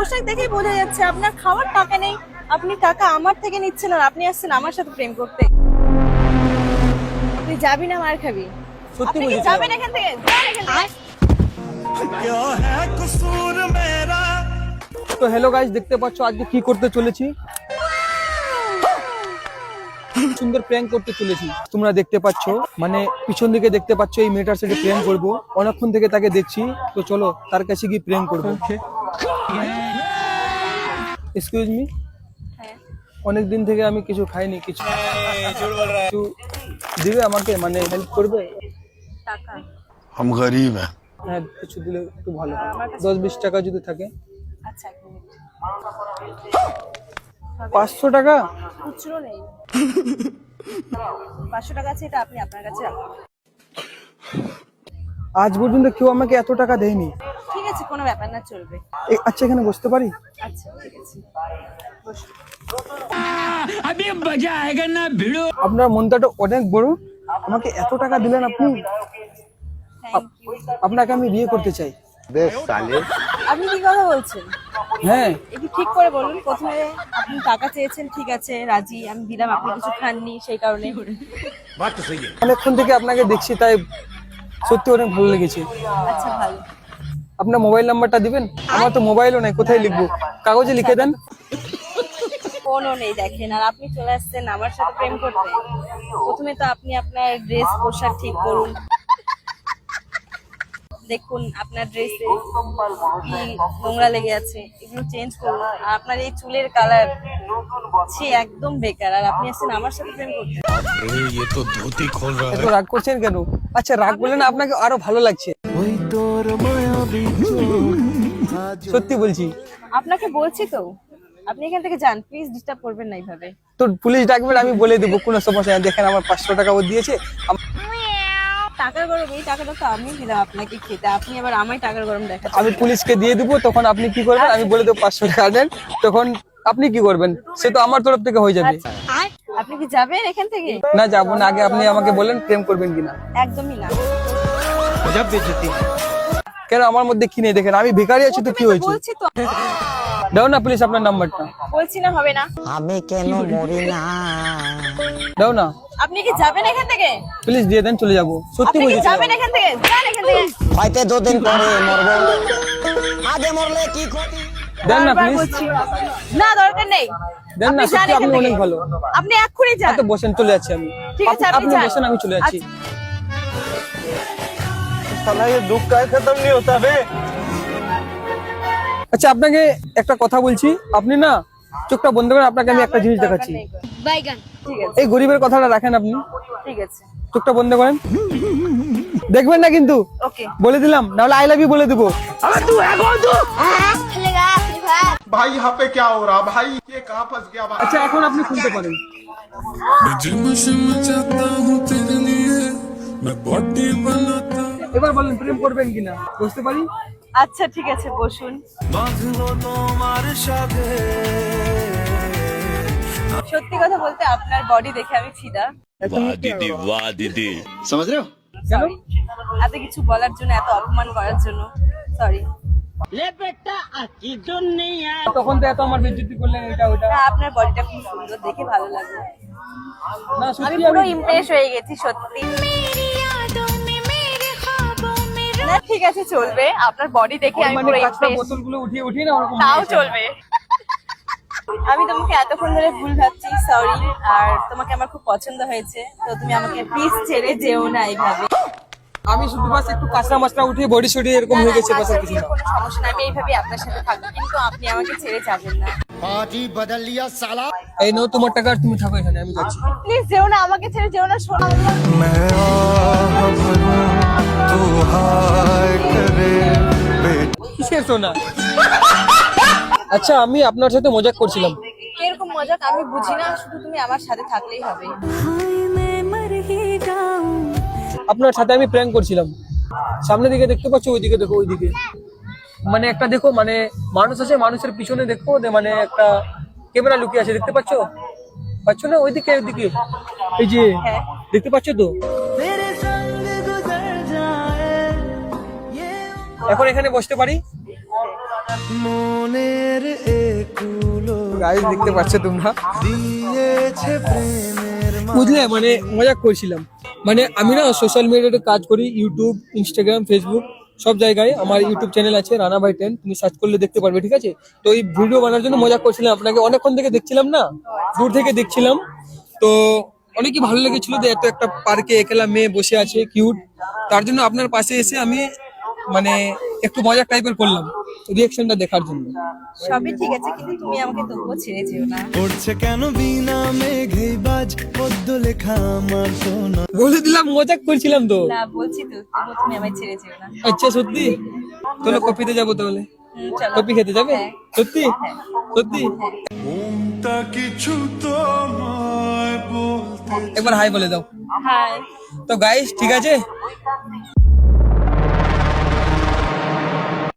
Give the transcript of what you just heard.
পোশাক দেখেই বোঝা যাচ্ছে আপনার খাওয়ার টাকা নেই। আপনি টাকা আমার থেকে নিচ্ছেন আর আপনি আসছেন আমার সাথে প্রেম করতে। তুই যাবি না মার খাবি? সত্যি আপনি কি বলছি। যাবেন এখান থেকে? যান এখান থেকে। তো হ্যালো গাইস, দেখতে পাচ্ছ আজকে কি করতে চলেছি। সুন্দর প্র্যাঙ্ক করতে চলেছি। তোমরা দেখতে পাচ্ছ, মানে পিছন দিকে দেখতে পাচ্ছ এই মেয়েটার সাথে প্র্যাঙ্ক করব। অনেকক্ষণ থেকে তাকে দেখছি, তো চলো তার কাছে গিয়ে প্র্যাঙ্ক করব। এক্সকিউজ মি, হ্যাঁ, অনেক দিন থেকে আমি কিছু খাইনি, কিছু দিবে আমাকে, মানে হেল্প করবে? টাকা। हम गरीब हैं। হ্যাঁ, কিছু দিলে একটু ভালো হয়। আমার কাছে 10-20 টাকা যদি থাকে। আচ্ছা, এক মিনিট। 500 টাকা? খুচরো নেই। 500 টাকা আছে, এটা আপনি আপনার কাছে রাখুন। আজ পর্যন্ত কেউ আমাকে এত টাকা দেয়নি। ঠিক আছে, কোনো ব্যাপার না, চলবে। আচ্ছা, এখানে বসতে পারি? আচ্ছা, ঠিক আছে, বসুন। আপনার মনটা অনেক বড়, আমাকে এত টাকা দিলেন আপনি। Thank you. আপনাকে আমি বিয়ে করতে চাই। আপনি কি কথা বলছেন? হ্যাঁ, একটু ঠিক করে বলুন। প্রথমে আপনি টাকা চেয়েছেন, ঠিক আছে রাজি, আমি দিলাম, আপনি কিছু খাননি সেই কারণে। অনেকক্ষণ থেকে আপনাকে দেখছি, তাই সত্যি অনেক ভালো লেগেছে। আচ্ছা, ভালো। আপনার মোবাইল নাম্বারটা দিবেন? আমার তো মোবাইলও নাই, কোথায় লিখবো? কাগজে লিখে দেন। ফোনও নেই দেখেন, আর আপনি চলে আসছেন আমার সাথে প্রেম করতে। প্রথমে তো আপনি আপনার ড্রেস পোশাক ঠিক করুন। দেখুন আপনার ড্রেসে কি নোংরা লেগে আছে, এগুলো চেঞ্জ করুন। আর আপনার এই চুলের কালার সে একদম বেকার, আর আপনি আসছেন আমার সাথে প্রেম করতে। ये तो धोती खोल रहा এত রাগ করছেন কেন? আচ্ছা, রাগ করলে না আপনাকে আরো ভালো লাগছে। সত্যি বলছি। আপনাকে বলছি তো, আপনি এখান থেকে যান, প্লিজ ডিস্টার্ব করবেন না এইভাবে। তো পুলিশ ডাকবেন, আমি বলে দেবো, কোনো সমস্যা নেই। দেখেন আমার 500 টাকা ও দিয়েছে। টাকার গরম, এই টাকাটা তো আমি দিলাম আপনাকে খেতে, আপনি আবার আমায় টাকার গরম দেখাচ্ছেন। আমি পুলিশকে দিয়ে দিব, তখন আপনি কি করবেন? আমি বলে দেবো 500 টাকা দেন, তখন আপনি কি করবেন? সে তো আমার তরফ থেকে হয়ে যাবে। আচ্ছা, আপনি কি যাবেন এখান থেকে? না, যাবো না। আগে আপনি আমাকে বলেন প্রেম করবেন কিনা। একদমই না। কেন, আমার মধ্যে কি নেই? দেখেন আমি ভিখারি আছি, তো কি হয়েছে? বলছি তো, দাও না প্লিজ আপনার নাম্বারটা। বলছি না, হবে না। আমি কেন মরি না? দাও না আপনি কি যাবেন এখান থেকে? প্লিজ, দিয়ে দেন, চলে যাবো। সত্যি আপনি কি বলছি। যাবেন এখান থেকে? যান এখান থেকে। হয়তো 2 দিন পরে মরবো, আগে মরলে কি ক্ষতি? দেন না বারবার প্লিজ, বলছি। না, দরকার নেই। দেন না। আপনি যান সত্যি এখান আপনি থেকে। অনেক ভালো। আপনি এক্ষুনি যান। তো বসেন, চলে যাচ্ছি আমি। ঠিক আছে, আপনি আপনি যান। বসেন, আমি চলে যাচ্ছি। আচ্ছা। দুঃখ কাজ খতম नहीं होता बे। আচ্ছা, আপনাকে একটা কথা বলছি, আপনি না চোখটা বন্ধ করেন, আপনাকে আমি একটা জিনিস দেখাচ্ছি। বাইগান। ঠিক আছে, এই গরিবের কথাটা রাখেন আপনি, ঠিক আছে। চোখটা বন্ধ করেন, দেখবেন না কিন্তু। ওকে। বলে দিলাম, নাহলে আই লাভ ইউ বলে দেবো। भाई यहाँ पे क्या हो रहा भाई, ये कहाँ फंस गया भाई। আচ্ছা, এখন আপনি খুলতে পারেন। এবার বলেন প্রেম করবেন কিনা, বুঝতে পারি। আচ্ছা, ঠিক আছে, বসুন। সত্যি কথা বলতে আপনার বডি দেখে আমি ফিদা। वाह दीदी समझ रहे हो? সরি, এত কিছু বলার জন্য, এত অপমান করার জন্য সরি। তখন তো এত আমার বেইজ্জতি করলেন, এটা ওটা। না, আপনার বডিটা খুব সুন্দর, দেখে ভালো লাগলো। না আমি সত্যি, পুরো আমি ইমপ্রেস হয়ে গেছি সত্যি। না, ঠিক আছে, চলবে। আপনার বডি দেখে আমি মানে পুরো কাঁচটা ইমপ্রেস। বোতলগুলো উঠিয়ে উঠিয়ে না ওরকম তাও হয়ে গেছে। চলবে। আমি তোমাকে এতক্ষণ ধরে ভুল ভাবছি, সরি। আর তোমাকে আমার খুব পছন্দ হয়েছে, তো তুমি আমাকে প্লিজ ছেড়ে যেও না এইভাবে। আমি শুধু বাস একটু কাঁচা মাছটা উঠিয়ে বডি সডি এরকম হয়ে গেছে, বাস আর কিছু না। কোনো সমস্যা না, আমি এইভাবে আপনার সাথে থাকবো, কিন্তু আপনি আমাকে ছেড়ে যাবেন না। पार्टी बदल लिया साला। এই নাও তোমার টাকা, আর তুমি থাকো এখানে, আমি যাচ্ছি। প্লিজ যেও না, আমাকে ছেড়ে যেও না, শোনো। কিসের সোনা? আচ্ছা, আমি আপনার সাথে মজাক করছিলাম। এরকম মজাক আমি বুঝি না, শুধু তুমি আমার সাথে থাকলেই হবে। আপনার সাথে আমি প্র্যাঙ্ক করছিলাম। সামনের দিকে দেখতে পাচ্ছ, ওইদিকে দেখো, ওইদিকে মানে একটা দেখো, মানে মানুষ আছে, মানুষের পিছনে দেখো, মানে একটা ক্যামেরা লুকিয়ে আছে, দেখতে পাচ্ছ? পাচ্ছ না? ওইদিকে, ওইদিকে, এই যে হ্যাঁ। দেখতে পাচ্ছ তো? এখন এখানে বসতে পারি? গাইস দেখতে পাচ্ছ তোমরা, বুঝলে মানে মজা করছিলাম। মানে আমি না সোশ্যাল মিডিয়াতে কাজ করি, ইউটিউব, ইনস্টাগ্রাম, ফেসবুক সব জায়গায়। আমার ইউটিউব চ্যানেল আছে রানা ভাই 10, তুমি সার্চ করলে দেখতে পারবে, ঠিক আছে? তো এই ভিডিও বানানোর জন্য মজা করছিলাম, আপনাকে অনেকক্ষণ থেকে দেখছিলাম না, দূর থেকে দেখছিলাম। তো অনেকই ভালো লেগেছিল যে এত একটা পার্কে একলা মেয়ে বসে আছে কিউট, তার জন্য আপনার পাশে এসে আমি মানে একটু মজা টাইপের করলাম রিয়েকশনটা দেখার জন্য। সবই ঠিক আছে, কিন্তু তুমি আমাকে তবুও ছেড়ে যেও না। পড়ছে কেন বিনা মেঘেই বাজ পদ্ম লেখা আমার সোনা। বলে দিলাম মজা করছিলাম তো। না বলছি তো, তবুও তুমি আমায় ছেড়ে যেও না। আচ্ছা সত্যি? তাহলে কপিতে যাবো তাহলে, চলো। কপি খেতে যাবে? হ্যাঁ। সত্যি সত্যি? তা কিছু তোমায় বলতে একবার হাই বলে দাও। হাই। তো গাইস ঠিক আছে।